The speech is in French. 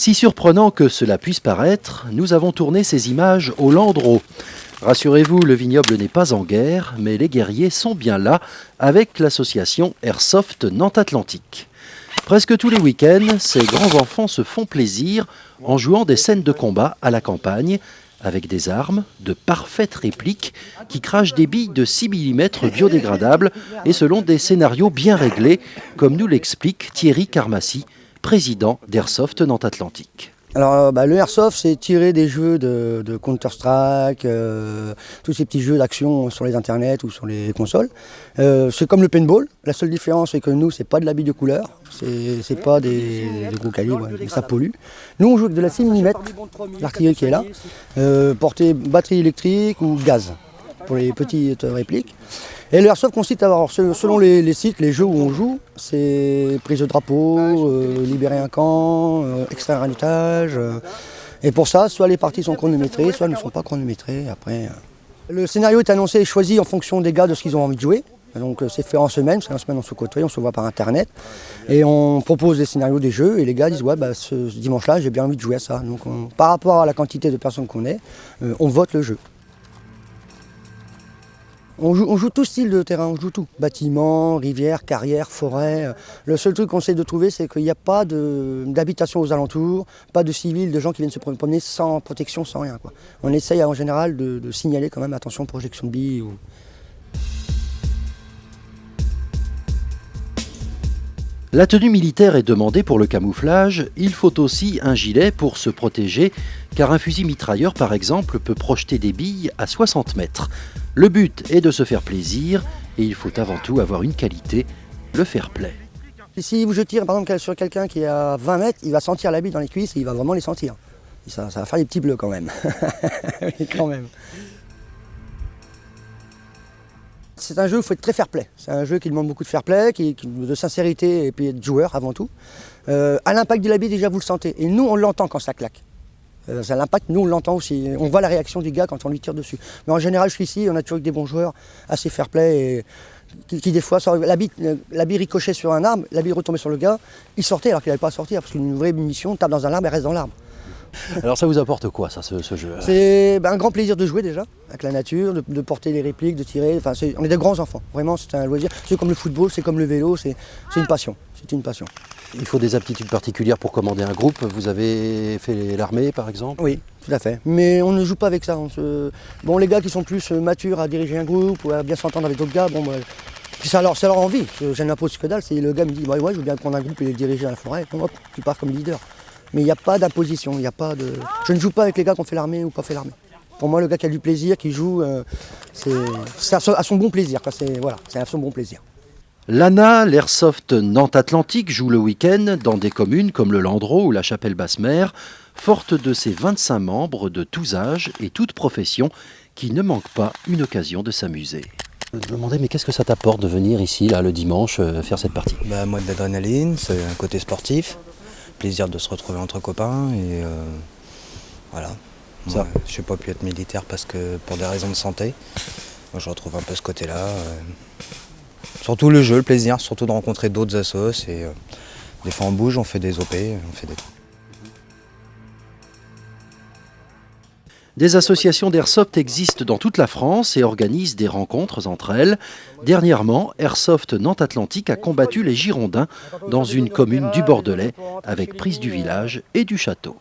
Si surprenant que cela puisse paraître, nous avons tourné ces images au Landreau. Rassurez-vous, le vignoble n'est pas en guerre, mais les guerriers sont bien là avec l'association Airsoft Nantes Atlantique. Presque tous les week-ends, ces grands enfants se font plaisir en jouant des scènes de combat à la campagne, avec des armes de parfaites répliques qui crachent des billes de 6 mm biodégradables et selon des scénarios bien réglés, comme nous l'explique Thierry Carmassi, président d'Airsoft Nantes Atlantique. Alors le Airsoft, c'est tiré des jeux de Counter-Strike, tous ces petits jeux d'action sur les internets ou sur les consoles. C'est comme le paintball, la seule différence c'est que nous, c'est pas de la bille de couleur, c'est pas des gros calibres, ça pollue. Nous on joue avec de la 6 mm, l'artillerie qui est là, portée batterie électrique ou gaz pour les petites répliques. Et le Airsoft consiste à avoir, selon les sites, les jeux où on joue, c'est prise de drapeau, libérer un camp, extraire un otage. Et pour ça, soit les parties sont chronométrées, soit elles ne sont pas chronométrées. Après, le scénario est annoncé et choisi en fonction des gars de ce qu'ils ont envie de jouer. Donc c'est fait en semaine, parce qu'en semaine on se côtoie, on se voit par internet. Et on propose des scénarios des jeux et les gars disent ouais ce dimanche-là j'ai bien envie de jouer à ça. Donc par rapport à la quantité de personnes qu'on est, on vote le jeu. On joue tout style de terrain, on joue tout. Bâtiments, rivières, carrières, forêts. Le seul truc qu'on essaie de trouver, c'est qu'il n'y a pas d'habitation aux alentours, pas de civils, de gens qui viennent se promener sans protection, sans rien, quoi. On essaye en général de signaler quand même, attention, projection de billes. La tenue militaire est demandée pour le camouflage, il faut aussi un gilet pour se protéger, car un fusil mitrailleur par exemple peut projeter des billes à 60 mètres. Le but est de se faire plaisir et il faut avant tout avoir une qualité, le fair play. Si je tire par exemple sur quelqu'un qui est à 20 mètres, il va sentir la bille dans les cuisses et il va vraiment les sentir. Et ça va faire des petits bleus quand même. Oui, quand même. C'est un jeu où il faut être très fair play. C'est un jeu qui demande beaucoup de fair play, de sincérité et puis de joueur avant tout. À l'impact de la bille, déjà vous le sentez. Et nous, on l'entend quand ça claque. Ça l'impact, nous on l'entend aussi. On voit la réaction du gars quand on lui tire dessus. Mais en général, jusqu'ici, on a toujours eu des bons joueurs assez fair play et qui des fois, la bille ricochait sur un arbre, la bille retombait sur le gars, il sortait alors qu'il n'avait pas à sortir parce qu'une vraie munition tape dans un arbre et reste dans l'arbre. Alors ça vous apporte quoi ça, ce jeu? C'est un grand plaisir de jouer déjà, avec la nature, de porter les répliques, de tirer. Enfin, on est de grands enfants, vraiment c'est un loisir. C'est comme le football, c'est comme le vélo, c'est une passion. C'est une passion. Il faut des aptitudes particulières pour commander un groupe. Vous avez fait l'armée par exemple? Oui, tout à fait. Mais on ne joue pas avec ça. Bon, les gars qui sont plus matures à diriger un groupe ou à bien s'entendre avec d'autres gars, bon, c'est leur envie. Je n'impose que dalle. Si le gars me dit ouais, je veux bien prendre un groupe et les diriger à la forêt, bon, hop, tu pars comme leader. Mais il n'y a pas d'imposition, Je ne joue pas avec les gars qui ont fait l'armée ou pas fait l'armée. Pour moi, le gars qui a du plaisir, qui joue, c'est à son bon plaisir. C'est à son bon plaisir. L'ANA, l'Airsoft Nantes Atlantique, joue le week-end dans des communes comme le Landreau ou la Chapelle-Basse-Mer, forte de ses 25 membres de tous âges et toutes professions qui ne manquent pas une occasion de s'amuser. Je me demandais, mais qu'est-ce que ça t'apporte de venir ici, là, le dimanche, faire cette partie? Moi, de l'adrénaline, c'est un côté sportif. Plaisir de se retrouver entre copains et voilà. Moi, je n'ai pas pu être militaire parce que pour des raisons de santé. Moi, je retrouve un peu ce côté-là. Surtout le jeu, le plaisir, surtout de rencontrer d'autres assos. Et des fois on bouge, on fait des OP, on fait des... Des associations d'Airsoft existent dans toute la France et organisent des rencontres entre elles. Dernièrement, Airsoft Nantes Atlantique a combattu les Girondins dans une commune du Bordelais avec prise du village et du château.